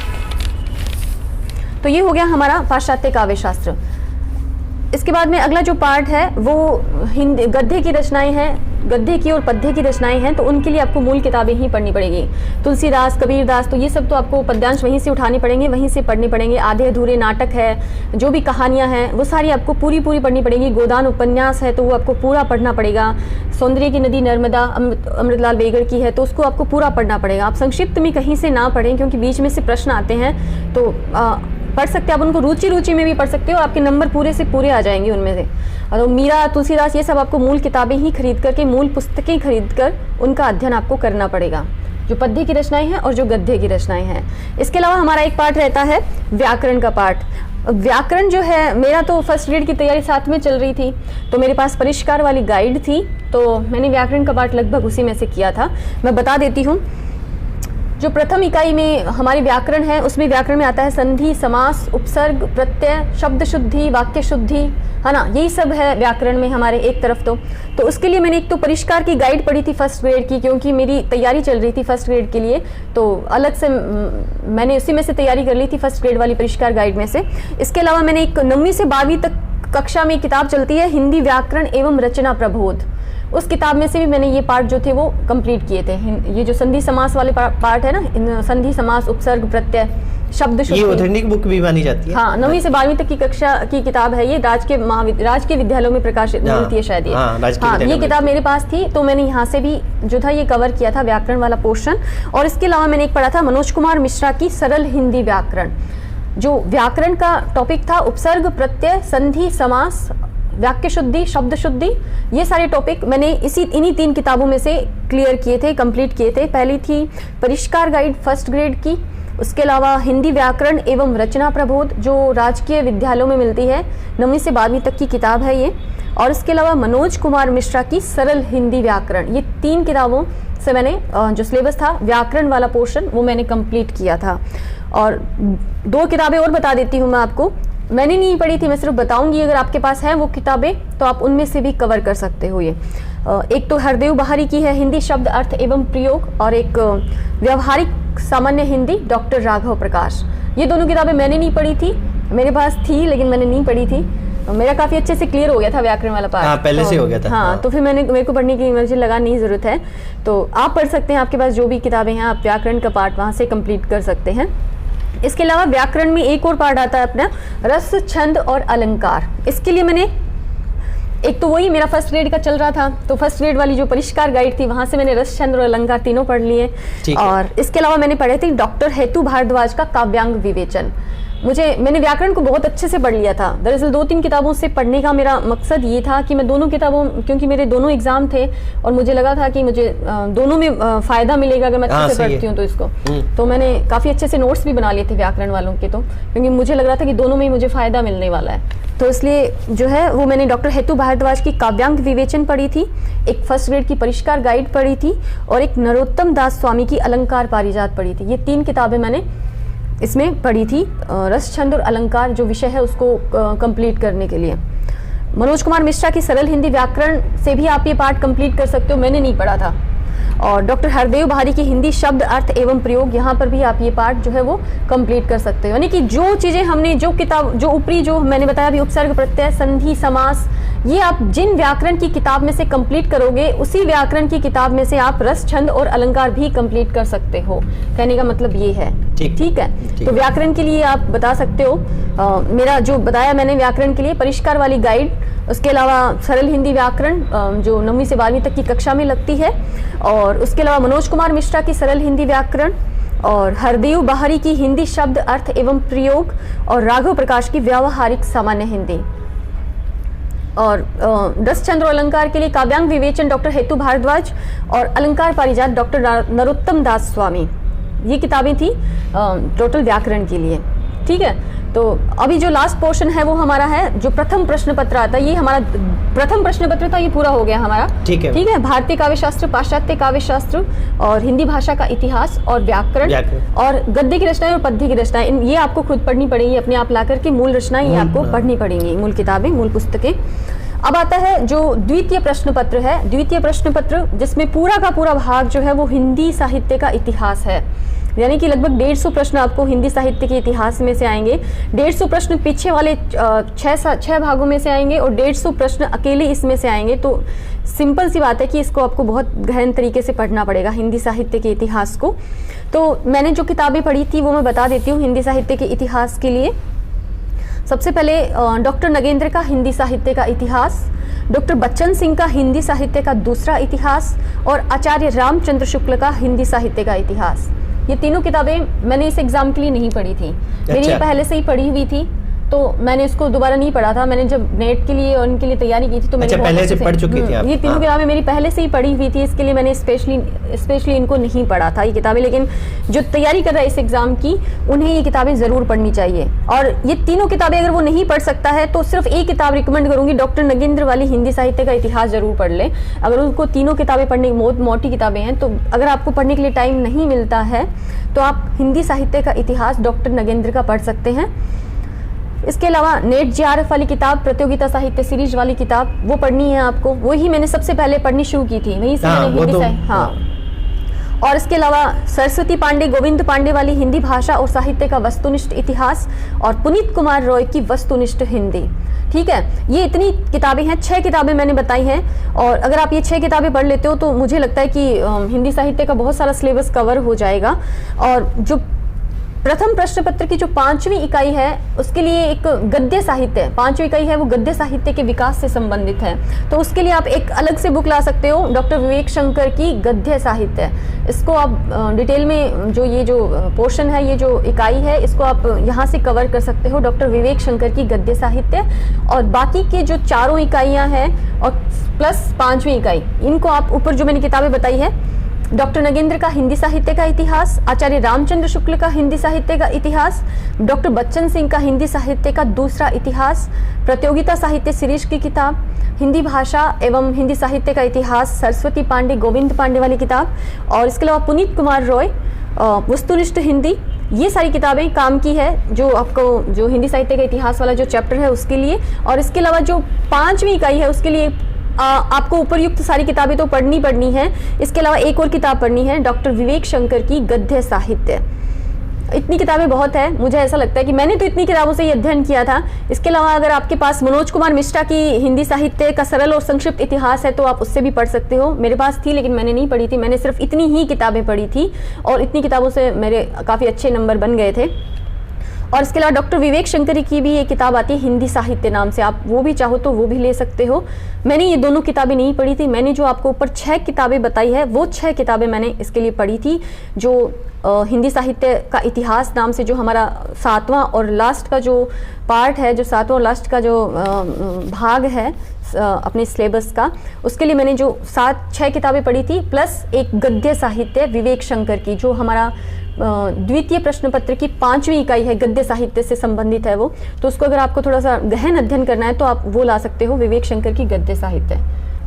तो ये हो गया हमारा पाश्चात्य काव्य शास्त्र। इसके बाद में अगला जो पार्ट है वो हिंदी गद्य की रचनाएं हैं, गद्य की और पद्य की रचनाएं हैं, तो उनके लिए आपको मूल किताबें ही पढ़नी पड़ेगी। तुलसीदास, कबीरदास, तो ये सब तो आपको पद्यांश वहीं से उठाने पड़ेंगे, वहीं से पढ़ने पड़ेंगे। आधे अधूरे नाटक है, जो भी कहानियां हैं वो सारी आपको पूरी पढ़नी पड़ेगी। गोदान उपन्यास है तो वो आपको पूरा पढ़ना पड़ेगा। सौंदर्य की नदी नर्मदा अमृतलाल वेगड़ की है तो उसको आपको पूरा पढ़ना पड़ेगा। आप संक्षिप्त में कहीं से ना पढ़ें क्योंकि बीच में से प्रश्न आते हैं, तो पढ़ सकते हैं आप उनको, रुचि में भी पढ़ सकते हो, आपके नंबर पूरे से पूरे आ जाएंगे उनमें से। और मीरा, तुलसीदास, ये सब आपको मूल किताबें ही खरीद करके, मूल पुस्तकें खरीद कर उनका अध्ययन आपको करना पड़ेगा, जो पद्य की रचनाएं हैं और जो गद्य की रचनाएं हैं। इसके अलावा हमारा एक पार्ट रहता है व्याकरण का पार्ट। व्याकरण जो है, मेरा तो फर्स्ट ग्रेड की तैयारी साथ में चल रही थी, तो मेरे पास परिष्कार वाली गाइड थी, तो मैंने व्याकरण का पार्ट लगभग उसी में से किया था। मैं बता देती हूँ, जो प्रथम इकाई में हमारी व्याकरण है उसमें व्याकरण में आता है संधि, समास, उपसर्ग, प्रत्यय, शब्द शुद्धि, वाक्य शुद्धि, है ना, यही सब है व्याकरण में हमारे एक तरफ। तो उसके लिए मैंने एक तो परिष्कार की गाइड पढ़ी थी फर्स्ट ग्रेड की, क्योंकि मेरी तैयारी चल रही थी फर्स्ट ग्रेड के लिए, तो अलग से मैंने उसी में से तैयारी कर ली थी फर्स्ट ग्रेड वाली परिष्कार गाइड में से। इसके अलावा मैंने एक 9वीं से 12वीं तक कक्षा में किताब चलती है हिंदी व्याकरण एवं रचना प्रबोध, उस किताब में से भी मैंने ये पार्ट जो थे वो कंप्लीट किए थे। ये जो संधि समास वाले पार्ट है ना, संधि समास, उपसर्ग, प्रत्यय, शब्द शुद्धि, ये ऑथेंटिक बुक भी मानी जाती है। हाँ, 9वीं से 12वीं तक की कक्षा की किताब है ये, राज के विद्यालयों में प्रकाशित मिलती है शायद ये। हाँ, ये किताब मेरे पास थी, तो मैंने यहाँ से भी जो था ये कवर किया था व्याकरण वाला पोर्शन। और इसके अलावा मैंने एक पढ़ा था मनोज कुमार मिश्रा की सरल हिंदी व्याकरण, जो व्याकरण का टॉपिक था उपसर्ग, प्रत्यय, संधि, समास, वाक्य शुद्धि, शब्द शुद्धि, ये सारे टॉपिक मैंने इन्हीं 3 किताबों में से क्लियर किए थे, कंप्लीट किए थे। पहली थी परिष्कार गाइड फर्स्ट ग्रेड की, उसके अलावा हिंदी व्याकरण एवं रचना प्रबोध जो राजकीय विद्यालयों में मिलती है, 9वीं से 12वीं तक की किताब है ये। और इसके अलावा मनोज कुमार मिश्रा की सरल हिंदी व्याकरण, ये 3 किताबों से मैंने जो सिलेबस था व्याकरण वाला पोर्शन वो मैंने कंप्लीट किया था। और 2 किताबें और बता देती हूँ मैं आपको, मैंने नहीं पढ़ी थी, मैं सिर्फ बताऊंगी, अगर आपके पास है वो किताबें तो आप उनमें से भी कवर कर सकते हो। ये एक तो हरदेव बहारी की है हिंदी शब्द अर्थ एवं प्रयोग, और एक व्यवहारिक सामान्य हिंदी डॉक्टर राघव प्रकाश। ये दोनों किताबें मैंने नहीं पढ़ी थी, मेरे पास थी लेकिन मैंने नहीं पढ़ी थी, मेरा काफी अच्छे से क्लियर हो गया था व्याकरण वाला पार्ट। हाँ, पहले से हो गया था। हाँ, तो फिर मेरे को पढ़ने की मुझे लगा नहीं जरूरत है, तो आप पढ़ सकते हैं, आपके पास जो भी किताबें हैं आप व्याकरण का पार्ट वहां से कंप्लीट कर सकते हैं। इसके अलावा व्याकरण में एक और पार्ट आता है अपना रस, छंद और अलंकार। इसके लिए मैंने एक तो वही मेरा फर्स्ट ग्रेड का चल रहा था, तो फर्स्ट ग्रेड वाली जो परिष्कार गाइड थी वहां से मैंने रस, छंद और अलंकार तीनों पढ़ लिए। और इसके अलावा मैंने पढ़े थे डॉक्टर हेतु भारद्वाज का काव्यांग विवेचन। मैंने व्याकरण को बहुत अच्छे से पढ़ लिया था। दरअसल 2-3 किताबों से पढ़ने का मेरा मकसद ये था कि मैं दोनों किताबों, क्योंकि मेरे दोनों एग्जाम थे और मुझे लगा था कि मुझे दोनों में फायदा मिलेगा अगर मैं अच्छे से पढ़ती हूँ तो इसको। तो मैंने काफी अच्छे से नोट्स भी बना लिए थे व्याकरण वालों के, तो क्योंकि मुझे लग रहा था कि दोनों में मुझे फायदा मिलने वाला है, तो इसलिए जो है वो मैंने डॉक्टर हेतु भारद्वाज की काव्यांग विवेचन पढ़ी थी, एक फर्स्ट ग्रेड की परिष्कार गाइड पढ़ी थी और एक नरोत्तम दास स्वामी की अलंकार पारिजात पढ़ी थी। ये 3 किताबें मैंने इसमें पढ़ी थी रस, छंद और अलंकार जो विषय है उसको कंप्लीट करने के लिए। मनोज कुमार मिश्रा की सरल हिंदी व्याकरण से भी आप ये पार्ट कंप्लीट कर सकते हो, मैंने नहीं पढ़ा था। और डॉक्टर हरदेव बहारी की हिंदी शब्द, अर्थ एवं प्रयोग, यहाँ पर भी आप ये पार्ट जो है वो कंप्लीट कर सकते हो। यानी कि जो चीजें हमने जो किताब जो ऊपरी जो मैंने बताया भी उपसर्ग, प्रत्यय, संधि, समास, ये आप जिन व्याकरण की किताब में से कंप्लीट करोगे उसी व्याकरण की किताब में से आप रस, छंद और अलंकार भी कंप्लीट कर सकते हो। कहने का मतलब ये है, ठीक है। तो व्याकरण के लिए आप बता सकते हो मेरा जो बताया मैंने व्याकरण के लिए परिष्कार वाली गाइड, उसके अलावा सरल हिंदी व्याकरण जो 9वीं से 12वीं तक की कक्षा में लगती है, और उसके अलावा मनोज कुमार मिश्रा की सरल हिंदी व्याकरण और हरदेव बहारी की हिंदी शब्द, अर्थ एवं प्रयोग और राघव प्रकाश की व्यावहारिक सामान्य हिंदी। और रस, छंद और अलंकार के लिए काव्यांग विवेचन डॉक्टर हेतु भारद्वाज और अलंकार पारिजात डॉक्टर नरोत्तम दास स्वामी, ये किताबें थी टोटल व्याकरण के लिए। ठीक है, तो अभी जो लास्ट पोर्शन है वो हमारा है जो प्रथम प्रश्न पत्र आता है, ये हमारा प्रथम प्रश्न पत्र था, ये पूरा हो गया हमारा। ठीक है, भारतीय काव्य शास्त्र, पाश्चात्य काव्य शास्त्र और हिंदी भाषा का इतिहास और व्याकरण और गद्य की रचनाएं और पद्य की रचनाएं, ये आपको खुद पढ़नी पड़ेगी अपने आप ला करके। मूल रचनाएं ये आपको पढ़नी पड़ेंगी, मूल किताबें, मूल पुस्तकें। अब आता है जो द्वितीय प्रश्न पत्र है। द्वितीय प्रश्न पत्र जिसमें पूरा का पूरा भाग जो है वो हिंदी साहित्य का इतिहास है, यानी कि लगभग 150 प्रश्न आपको हिंदी साहित्य के इतिहास में से आएंगे। 150 प्रश्न पीछे वाले 6 भागों में से आएंगे और 150 प्रश्न अकेले इसमें से आएंगे। तो सिंपल सी बात है कि इसको आपको बहुत गहन तरीके से पढ़ना पड़ेगा हिंदी साहित्य के इतिहास को। तो मैंने जो किताबें पढ़ी थी वो मैं बता देती हूँ हिंदी साहित्य के इतिहास के लिए। सबसे पहले डॉक्टर नगेंद्र का हिंदी साहित्य का इतिहास, डॉक्टर बच्चन सिंह का हिंदी साहित्य का दूसरा इतिहास और आचार्य रामचंद्र शुक्ल का हिंदी साहित्य का इतिहास। ये तीनों किताबें मैंने इस एग्जाम के लिए नहीं पढ़ी थी, मेरी पहले से ही पढ़ी हुई थी, तो मैंने इसको दोबारा नहीं पढ़ा था। मैंने जब नेट के लिए और उनके लिए तैयारी की थी तो मैंने पहले से पढ़ चुकी थी आप? ये तीनों किताबें मेरी पहले से ही पढ़ी हुई थी, इसके लिए मैंने स्पेशली इनको नहीं पढ़ा था ये किताबें। लेकिन जो तैयारी कर रहा है इस एग्जाम की उन्हें ये किताबें जरूर पढ़नी चाहिए। और ये तीनों किताबें अगर वो नहीं पढ़ सकता है तो सिर्फ एक किताब रिकमेंड करूंगी, डॉक्टर नगेंद्र वाली हिंदी साहित्य का इतिहास जरूर पढ़ ले। अगर उनको तीनों किताबें पढ़ने की बहुत मोटी किताबें हैं, तो अगर आपको पढ़ने के लिए टाइम नहीं मिलता है तो आप हिंदी साहित्य का इतिहास डॉक्टर नगेंद्र का पढ़ सकते हैं। इसके अलावा नेट JRF वाली किताब, प्रतियोगिता साहित्य सीरीज वाली किताब, वो पढ़नी है आपको। वही मैंने सबसे पहले पढ़नी शुरू की थी, वहीं से मैंने हिंदी और इसके अलावा सरस्वती पांडे, गोविंद पांडे वाली हिंदी भाषा और साहित्य का वस्तुनिष्ठ इतिहास और पुनीत कुमार रॉय की वस्तुनिष्ठ हिंदी। ठीक है, ये इतनी किताबें हैं, 6 किताबें मैंने बताई हैं। और अगर आप ये 6 किताबें पढ़ लेते हो तो मुझे लगता है कि हिंदी साहित्य का बहुत सारा सिलेबस कवर हो जाएगा। और जो प्रथम प्रश्न पत्र की जो 5वीं इकाई है उसके लिए एक गद्य साहित्य, 5वीं इकाई है वो गद्य साहित्य के विकास से संबंधित है, तो उसके लिए आप एक अलग से बुक ला सकते हो, डॉक्टर विवेक शंकर की गद्य साहित्य। इसको आप डिटेल में जो ये जो पोर्शन है, ये जो इकाई है, इसको आप यहाँ से कवर कर सकते हो, डॉक्टर विवेक शंकर की गद्य साहित्य। और बाकी के जो 4 इकाइयाँ हैं और प्लस 5वीं इकाई, इनको आप ऊपर जो मैंने किताबें बताई है, डॉक्टर नगेंद्र का हिंदी साहित्य का इतिहास, आचार्य रामचंद्र शुक्ल का हिंदी साहित्य का इतिहास, डॉक्टर बच्चन सिंह का हिंदी साहित्य का दूसरा इतिहास, प्रतियोगिता साहित्य सीरीज की किताब, हिंदी भाषा एवं हिंदी साहित्य का इतिहास, सरस्वती पांडे, गोविंद पांडे वाली किताब, और इसके अलावा पुनीत कुमार रॉय वस्तुनिष्ठ हिंदी, ये सारी किताबें काम की है जो आपको जो हिंदी साहित्य का इतिहास वाला जो चैप्टर है उसके लिए। और इसके अलावा जो 5वीं इकाई है उसके लिए आपको उपरयुक्त सारी किताबें तो पढ़नी है। इसके अलावा एक और किताब पढ़नी है, डॉक्टर विवेक शंकर की गद्य साहित्य। इतनी किताबें बहुत है, मुझे ऐसा लगता है कि मैंने तो इतनी किताबों से ये अध्ययन किया था। इसके अलावा अगर आपके पास मनोज कुमार मिश्रा की हिंदी साहित्य का सरल और संक्षिप्त इतिहास है तो आप उससे भी पढ़ सकते हो। मेरे पास थी लेकिन मैंने नहीं पढ़ी थी, मैंने सिर्फ इतनी ही किताबें पढ़ी थी और इतनी किताबों से मेरे काफ़ी अच्छे नंबर बन गए थे। और इसके अलावा डॉक्टर विवेक शंकरी की भी एक किताब आती है हिंदी साहित्य नाम से, आप वो भी चाहो तो वो भी ले सकते हो। मैंने ये दोनों किताबें नहीं पढ़ी थी, मैंने जो आपको ऊपर 6 किताबें बताई है वो 6 किताबें मैंने इसके लिए पढ़ी थी। जो हिंदी साहित्य का इतिहास नाम से जो हमारा 7वां और लास्ट का जो पार्ट है, जो 7वां और लास्ट का जो भाग है अपने सिलेबस का, उसके लिए मैंने जो 6 किताबें पढ़ी थी, प्लस एक गद्य साहित्य विवेक शंकर की, जो हमारा द्वितीय प्रश्न पत्र की 5वीं इकाई है, गद्य साहित्य से संबंधित है वो। तो उसको अगर आपको थोड़ा सा गहन अध्ययन करना है तो आप वो ला सकते हो, विवेक शंकर की गद्य साहित्य,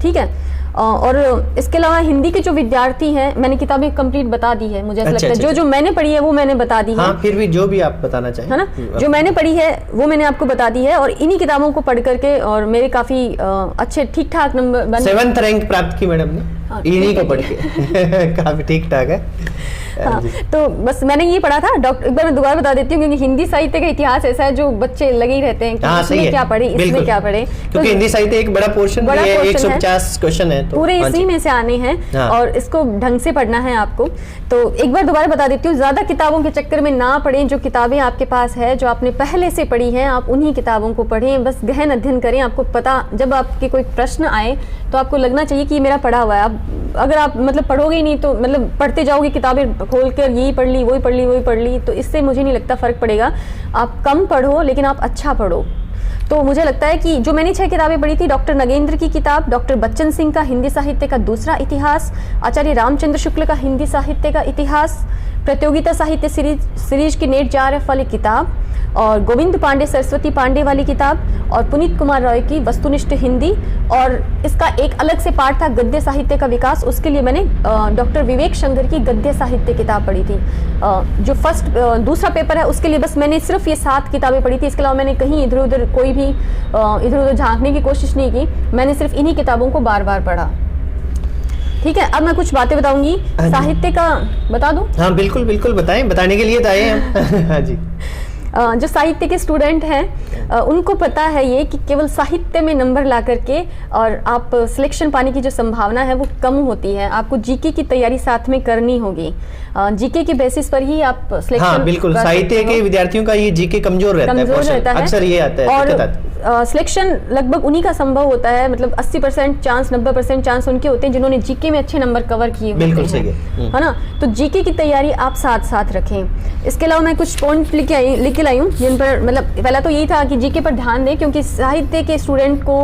ठीक है। और इसके अलावा हिंदी के जो विद्यार्थी हैं, मैंने किताबें कंप्लीट बता दी है, मुझे ऐसा लगता है जो मैंने पढ़ी है वो मैंने बता दी है। हाँ, फिर भी जो भी आप बताना चाहें, है ना, जो मैंने पढ़ी है वो मैंने आपको बता दी है। और इन्हीं किताबों को पढ़ करके और मेरे काफी अच्छे ठीक ठाक नंबर बने। 7th रैंक प्राप्त की मैडम ने, इन्हीं को पढ़ के काफी ठीक ठाक है। हाँ, तो बस मैंने ये पढ़ा था। एक बार मैं दोबारा बता देती हूँ, क्योंकि हिंदी साहित्य का इतिहास ऐसा है जो बच्चे लगे ही रहते हैं कि इसमें क्या पढ़े, इसमें क्या पढ़े, क्योंकि हिंदी साहित्य एक बड़ा पोर्शन है, 150 क्वेश्चन है, तो पूरे इसी में से आने हैं और इसको ढंग से पढ़ना है आपको। तो एक बार दोबारा बता देती हूँ, ज्यादा किताबों के चक्कर में ना पढ़ें। जो किताबें आपके पास है, जो आपने पहले से पढ़ी हैं, आप उन्हीं किताबों को पढ़ें, बस गहन अध्ययन करें। आपको पता, जब आपके कोई प्रश्न आए तो आपको लगना चाहिए कि मेरा पढ़ा हुआ है। अगर आप मतलब पढ़ोगे ही नहीं तो मतलब पढ़ते जाओगे, किताबें खोल कर यही पढ़ ली, वही पढ़ ली, वही पढ़ ली, तो इससे मुझे नहीं लगता फर्क पड़ेगा। आप कम पढ़ो लेकिन आप अच्छा पढ़ो। तो मुझे लगता है कि जो मैंने 6 किताबें पढ़ी थी, डॉक्टर नगेंद्र की किताब, डॉक्टर बच्चन सिंह का हिंदी साहित्य का दूसरा इतिहास, आचार्य रामचंद्र शुक्ल का हिंदी साहित्य का इतिहास, प्रतियोगिता साहित्य सीरीज की नेट JRF वाली किताब, और गोविंद पांडे सरस्वती पांडे वाली किताब, और पुनीत कुमार रॉय की वस्तुनिष्ठ हिंदी, और इसका एक अलग से पार्ट था गद्य साहित्य का विकास, उसके लिए मैंने डॉक्टर विवेक शंकर की गद्य साहित्य किताब पढ़ी थी। जो दूसरा पेपर है उसके लिए बस मैंने सिर्फ ये 7 किताबें पढ़ी थी। इसके अलावा मैंने कहीं इधर उधर कोई भी इधर उधर झांकने की कोशिश नहीं की, मैंने सिर्फ इन्हीं किताबों को बार बार पढ़ा, ठीक है। अब मैं कुछ बातें बताऊंगी साहित्य का, बता दूं? हाँ बिल्कुल बिल्कुल, बताएं, बताने के लिए तो आए हैं। हाँ जी। जो साहित्य के स्टूडेंट हैं उनको पता है ये कि केवल साहित्य में नंबर ला करके और आप सिलेक्शन पाने की जो संभावना है वो कम होती है। आपको जीके की तैयारी साथ में करनी होगी, जीके के बेसिस पर ही आप सिलेक्शन। हाँ बिल्कुल, साहित्य के विद्यार्थियों का ये जीके कमजोर रहता है, अक्सर ये आता है। और सिलेक्शन लगभग उन्हीं का संभव होता है, मतलब 80% चांस, 90% चांस उनके होते हैं जिन्होंने जीके में अच्छे नंबर कवर किए होते हैं, है ना। तो जीके की तैयारी आप साथ साथ रखें। इसके अलावा मैं कुछ पॉइंट लिख के लाई हूँ जिन पर, मतलब पहला तो यही था कि जीके पर ध्यान दें, क्योंकि साहित्य के स्टूडेंट को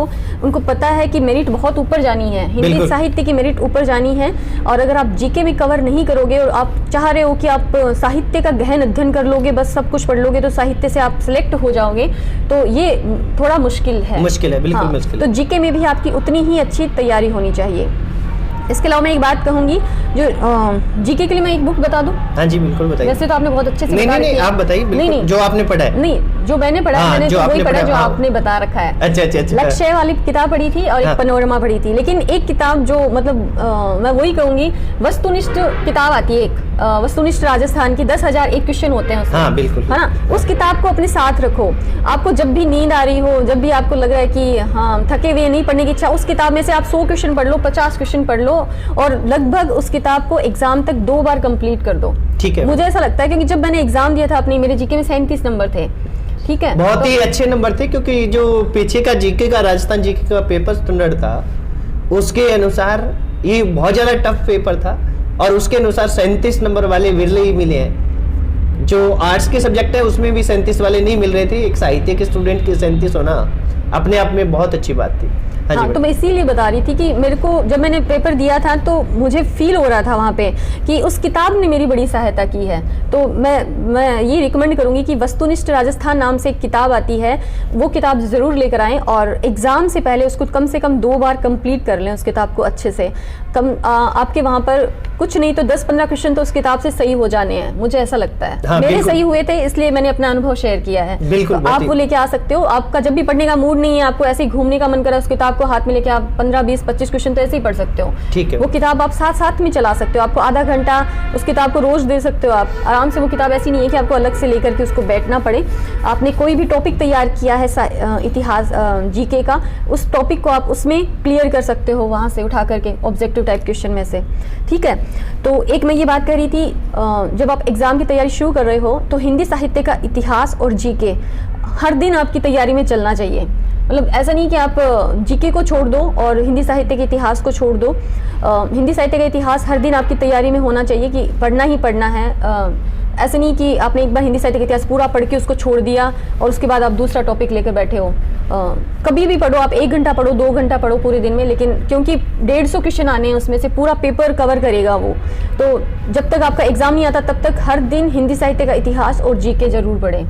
उनको पता है कि मेरिट बहुत ऊपर जानी है, हिंदी साहित्य की मेरिट ऊपर जानी है। और अगर आप जीके में कवर नहीं करोगे और आप चाह रहे हो कि आप साहित्य का गहन अध्ययन कर लोगे, बस सब कुछ पढ़ लोगे तो साहित्य से आप सिलेक्ट हो जाओगे, तो ये थोड़ा मुश्किल है, बिल्कुल हाँ, मुश्किल है। तो जीके में भी आपकी उतनी ही अच्छी तैयारी होनी चाहिए। इसके अलावा मैं एक बात कहूंगी, जो जीके के लिए मैं एक बुक बता दूं? हाँ जी बिल्कुल बताइए। वैसे तो आपने बहुत अच्छे से नहीं आप बताइए। नहीं जो आपने पढ़ा है। नहीं, जो मैंने पढ़ा है मैंने तो वही पढ़ा जो आपने बता रखा है। अच्छा। लक्ष्य वाली किताब पढ़ी थी और एक पनोरमा पढ़ी थी, लेकिन एक किताब जो मतलब मैं वही कहूंगी, वस्तुनिष्ठ किताब आती है एक, वस्तुनिष्ठ राजस्थान की, 10,001 क्वेश्चन होते हैं उसमें। हाँ बिल्कुल, है ना। उस किताब को अपने साथ रखो। आपको जब भी नींद आ रही हो, जब भी आपको लग रहा है कि हाँ थके हुए नहीं पढ़ने की इच्छा, उस किताब में से आप 100 क्वेश्चन पढ़ लो, 50 क्वेश्चन पढ़ लो और लगभग उस किताब को एग्जाम तक 2 बार कंप्लीट कर दो। ठीक है, मुझे ऐसा लगता है, क्योंकि जब मैंने एग्जाम दिया था अपनी, मेरे जीके में 37 नंबर थे। ठीक है, बहुत ही अच्छे नंबर थे, क्योंकि जो पीछे का जीके का, राजस्थान जीके का पेपर स्टैंडर्ड था, उसके अनुसार ये बहुत ज्यादा टफ पेपर था और उसके अनुसार 37 नंबर वाले विरले ही मिले हैं। जो आर्ट्स के सब्जेक्ट है उसमें भी 37 वाले नहीं मिल रहे थे। एक साहित्य के स्टूडेंट के 37 होना अपने आप में बहुत अच्छी बात थी। हाँ, तो मैं इसीलिए बता रही थी कि मेरे को जब मैंने पेपर दिया था तो मुझे फील हो रहा था वहाँ पे कि उस किताब ने मेरी बड़ी सहायता की है। तो मैं ये रिकमेंड करूँगी कि वस्तुनिष्ठ राजस्थान नाम से एक किताब आती है, वो किताब ज़रूर लेकर आएँ और एग्ज़ाम से पहले उसको कम से कम 2 बार कंप्लीट कर लें उस किताब को अच्छे से। आपके वहाँ पर कुछ नहीं तो 10-15 क्वेश्चन तो उस किताब से सही हो जाने हैं, मुझे ऐसा लगता है। हाँ, मेरे बिल्कुल। सही हुए थे, इसलिए मैंने अपना अनुभव शेयर किया है। बिल्कुल, तो आप वो लेके आ सकते हो। आपका जब भी पढ़ने का मूड नहीं है, आपको ऐसे ही घूमने का मन करा, उस किताब को हाथ में लेके आप 15, 20, 25 क्वेश्चन तो ऐसे ही पढ़ सकते हो। ठीक है। वो किताब आप साथ साथ में चला सकते हो। आपको आधा घंटा उस किताब को रोज दे सकते हो आप आराम से। वो किताब ऐसी नहीं है कि आपको अलग से लेकर के उसको बैठना पड़े। आपने कोई भी टॉपिक तैयार किया है इतिहास जीके का, उस टॉपिक को आप उसमें क्लियर कर सकते हो वहाँ से उठा करके ऑब्जेक्टिव टाइप क्वेश्चन में से। ठीक है। तो एक मैं ये बात कर रही थी, जब आप एग्जाम की तैयारी शुरू कर रहे हो तो हिंदी साहित्य का इतिहास और जीके हर दिन आपकी तैयारी में चलना चाहिए। मतलब ऐसा नहीं कि आप जीके को छोड़ दो और हिंदी साहित्य के इतिहास को छोड़ दो। हिंदी साहित्य का इतिहास हर दिन आपकी तैयारी में होना चाहिए कि पढ़ना ही पढ़ना है। ऐसा नहीं कि आपने एक बार हिंदी साहित्य का इतिहास पूरा पढ़ के उसको छोड़ दिया और उसके बाद आप दूसरा टॉपिक लेकर बैठे हो। कभी भी पढ़ो, आप 1 घंटा पढ़ो, 2 घंटा पढ़ो पूरे दिन में, लेकिन क्योंकि 150 क्वेश्चन आने हैं उसमें से पूरा पेपर कवर करेगा वो, तो जब तक आपका एग्जाम नहीं आता तब तक हर दिन हिंदी साहित्य का इतिहास और जीके जरूर पढ़ें।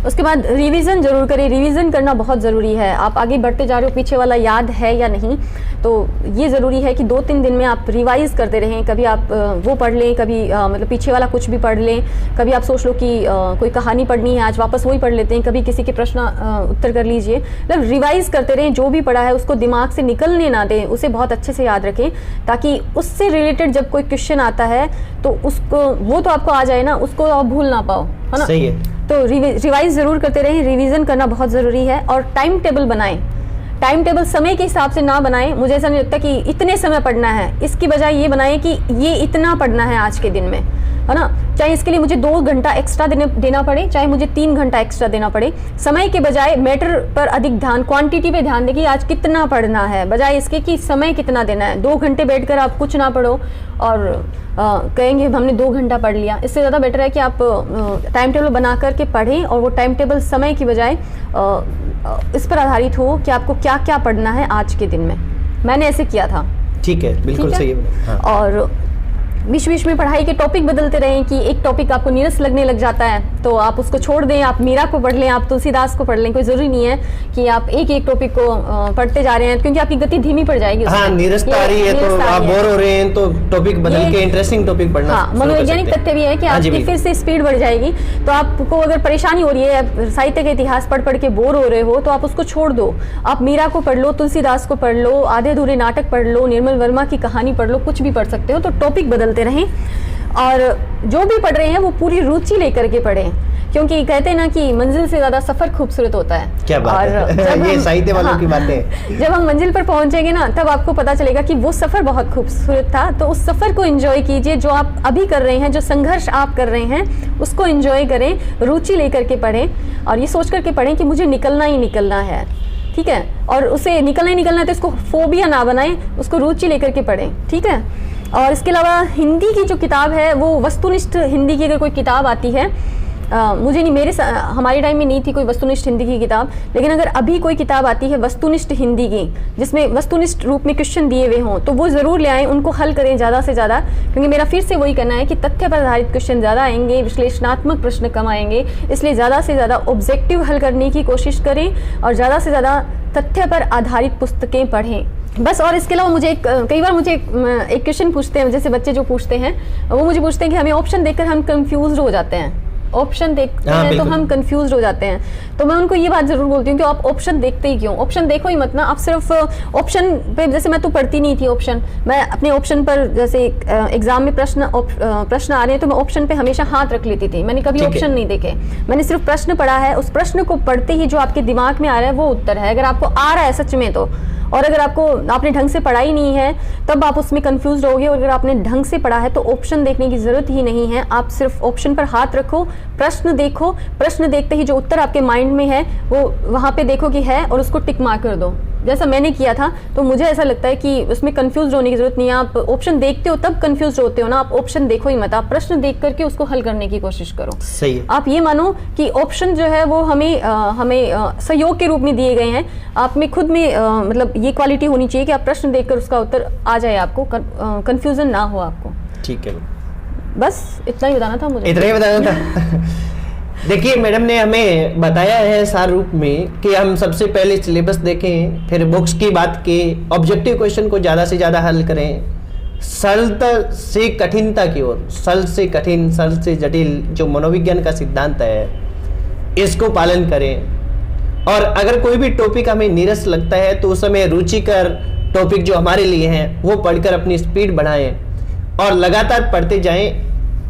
उसके बाद रिवीजन जरूर करें। रिवीजन करना बहुत ज़रूरी है। आप आगे बढ़ते जा रहे हो, पीछे वाला याद है या नहीं, तो ये ज़रूरी है कि 2-3 दिन में आप रिवाइज करते रहें। कभी आप वो पढ़ लें, कभी मतलब पीछे वाला कुछ भी पढ़ लें। कभी आप सोच लो कि कोई कहानी पढ़नी है, आज वापस वही पढ़ लेते हैं। कभी किसी के प्रश्न उत्तर कर लीजिए। मतलब रिवाइज करते रहें। जो भी पढ़ा है उसको दिमाग से निकलने ना दें, उसे बहुत अच्छे से याद रखें, ताकि उससे रिलेटेड जब कोई क्वेश्चन आता है तो उसको वो तो आपको आ जाए ना, उसको आप भूल ना पाओ, है ना। सही है। तो रिवाइज ज़रूर करते रहें। रिवीजन करना बहुत ज़रूरी है। और टाइम टेबल बनाएं। टाइम टेबल समय के हिसाब से ना बनाएं। मुझे ऐसा नहीं लगता कि इतने समय पढ़ना है, इसकी बजाय ये बनाएं कि ये इतना पढ़ना है आज के दिन में, है ना। चाहे इसके लिए मुझे 2 घंटा एक्स्ट्रा देना पड़े, चाहे मुझे 3 घंटा एक्स्ट्रा देना पड़े। समय के बजाय मैटर पर अधिक ध्यान, क्वांटिटी पे ध्यान दें कि आज कितना पढ़ना है, बजाय इसके कि समय कितना देना है। 2 घंटे बैठकर आप कुछ ना पढ़ो और कहेंगे हमने 2 घंटा पढ़ लिया। इससे ज़्यादा बेटर है कि आप टाइम टेबल बना करके पढ़ें, और वो टाइम टेबल समय की बजाय इस पर आधारित हो कि आपको क्या क्या पढ़ना है आज के दिन में। मैंने ऐसे किया था। ठीक है, बिल्कुल सही है। हाँ। और बीच बीच में पढ़ाई के टॉपिक बदलते रहें कि एक टॉपिक आपको नीरस लगने लग जाता है तो आप उसको छोड़ दें। आप मीरा को पढ़ लें, आप तुलसीदास को पढ़ लें। कोई ज़रूरी नहीं है कि आप एक एक टॉपिक को पढ़ते जा रहे हैं, क्योंकि आपकी गति धीमी पड़ जाएगी। हाँ, नीरसता आ रही है तो आप बोर हो रहे हैं तो टॉपिक बदल के इंटरेस्टिंग टॉपिक पढ़ना। हाँ, मनोवैज्ञानिक तथ्य भी है कि आपकी फिर से स्पीड बढ़ जाएगी। तो आपको अगर परेशानी हो रही है, साहित्य का इतिहास पढ़ पढ़ के बोर हो रहे हो, तो आप उसको छोड़ दो। आप मीरा को पढ़ लो, तुलसीदास को पढ़ लो, आधे अधूरे नाटक पढ़ लो, निर्मल वर्मा की कहानी पढ़ लो, कुछ भी पढ़ सकते हो। तो टॉपिक बदलते रहें और जो भी पढ़ रहे हैं वो पूरी रुचि लेकर के पढ़ें, क्योंकि कहते हैं ना कि मंजिल से ज्यादा सफर खूबसूरत होता है। क्या बात है। ये साहित्य वालों की बातें हैं। जब हम मंजिल पर पहुंचेंगे ना, तब आपको पता चलेगा कि वो सफर बहुत खूबसूरत था। तो उस सफर को एंजॉय कीजिए, जो आप अभी कर रहे हैं, जो संघर्ष आप कर रहे हैं उसको एंजॉय करें, रुचि लेकर के पढ़ें और ये सोच करके पढ़ें कि मुझे निकलना ही निकलना है। ठीक है। और उसे निकलना ही निकलना है तो इसको फोबिया ना बनाएं, उसको रुचि लेकर के पढ़ें। ठीक है। और इसके अलावा हिंदी की जो किताब है वो वस्तुनिष्ठ हिंदी की अगर कोई किताब आती है, मुझे नहीं, हमारे टाइम में नहीं थी कोई वस्तुनिष्ठ हिंदी की किताब, लेकिन अगर अभी कोई किताब आती है वस्तुनिष्ठ हिंदी की जिसमें वस्तुनिष्ठ रूप में क्वेश्चन दिए हुए हों, तो वो ज़रूर ले आएँ, उनको हल करें ज़्यादा से ज़्यादा। क्योंकि मेरा फिर से वही कहना है कि तथ्य पर आधारित क्वेश्चन ज़्यादा आएंगे, विश्लेषणात्मक प्रश्न कम आएंगे, इसलिए ज़्यादा से ज़्यादा ऑब्जेक्टिव हल करने की कोशिश करें और ज़्यादा से ज़्यादा तथ्य पर आधारित पुस्तकें पढ़ें बस। और इसके अलावा मुझे कई बार मुझे एक क्वेश्चन पूछते हैं, जैसे बच्चे जो पूछते हैं, वो मुझे पूछते हैं कि हमें ऑप्शन देखकर हम कंफ्यूज हो जाते हैं। ऑप्शन देखते हैं तो हम कंफ्यूज हो जाते हैं। तो मैं उनको ये बात जरूर बोलती हूँ कि आप ऑप्शन देखते ही क्यों, ऑप्शन देखो ही मत ना। आप सिर्फ ऑप्शन पे, जैसे मैं तो पढ़ती नहीं थी ऑप्शन, मैं अपने ऑप्शन पर जैसे एग्जाम में प्रश्न आ रहे हैं तो मैं ऑप्शन पे हमेशा हाथ रख लेती थी। मैंने कभी ऑप्शन नहीं देखे, मैंने सिर्फ प्रश्न पढ़ा है। उस प्रश्न को पढ़ते ही जो आपके दिमाग में आ रहा है वो उत्तर है, अगर आपको आ रहा है सच में तो। और अगर आपने ढंग से पढ़ा ही नहीं है तब आप उसमें कंफ्यूज रहोगे। और अगर आपने ढंग से पढ़ा है तो ऑप्शन देखने की जरूरत ही नहीं है। आप सिर्फ ऑप्शन पर हाथ रखो, प्रश्न देखो, प्रश्न देखते ही जो उत्तर आपके माइंड में है वो वहां पे देखो कि है और उसको टिक मार्क कर दो, जैसा मैंने किया था। तो मुझे ऐसा लगता है कि उसमें कंफ्यूज होने की जरूरत नहीं है। आप ऑप्शन देखते हो तब कंफ्यूज होते हो ना, आप ऑप्शन देखो ही मत, आप प्रश्न देख करके उसको हल करने की कोशिश करो। सही है। आप ये मानो कि ऑप्शन जो है वो हमें सहयोग के रूप में दिए गए हैं। आप में खुद में मतलब ये क्वालिटी होनी चाहिए कि आप प्रश्न देखकर उसका उत्तर आ जाए, आपको कंफ्यूजन ना हो आपको। ठीक है, बस इतना ही बताना था मुझे। इतना ही बताना था। देखिए, मैडम ने हमें बताया है सार रूप में कि हम सबसे पहले सिलेबस देखें, फिर बुक्स की बात की, ऑब्जेक्टिव क्वेश्चन को ज़्यादा से ज़्यादा हल करें सरलता से कठिनता की ओर, सरल से कठिन, सरल से जटिल जो मनोविज्ञान का सिद्धांत है, इसको पालन करें। और अगर कोई भी टॉपिक हमें नीरस लगता है तो उस समय रुचिकर टॉपिक जो हमारे लिए हैं वो पढ़कर अपनी स्पीड बढ़ाएं और लगातार पढ़ते जाएं।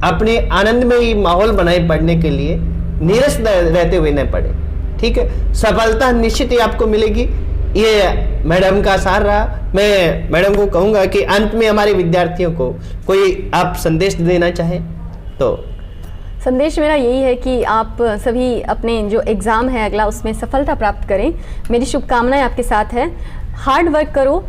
अपने आनंदमय माहौल बनाएं पढ़ने के लिए, नीरस रहते हुए न पढ़ें। ठीक है, सफलता निश्चित ही आपको मिलेगी। ये मैडम का सार रहा। मैं मैडम को कहूँगा कि अंत में हमारे विद्यार्थियों को कोई आप संदेश देना चाहें तो। संदेश मेरा यही है कि आप सभी अपने जो एग्ज़ाम है अगला उसमें सफलता प्राप्त करें। मेरी शुभकामनाएं आपके साथ है। हार्ड वर्क करो,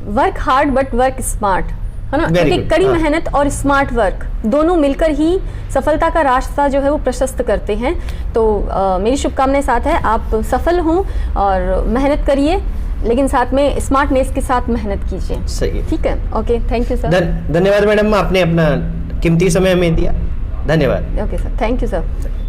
work hard but work smart, है ना, क्योंकि कड़ी मेहनत और स्मार्ट वर्क दोनों मिलकर ही सफलता का रास्ता जो है वो प्रशस्त करते हैं। तो मेरी शुभकामनाएं साथ है, आप सफल हों और मेहनत करिए, लेकिन साथ में स्मार्टनेस के साथ मेहनत कीजिए। सही, ठीक है, ओके, थैंक यू सर। धन्यवाद मैडम, आपने अपना कीमती समय हमें दिया। धन्यवाद। Okay sir, thank you sir.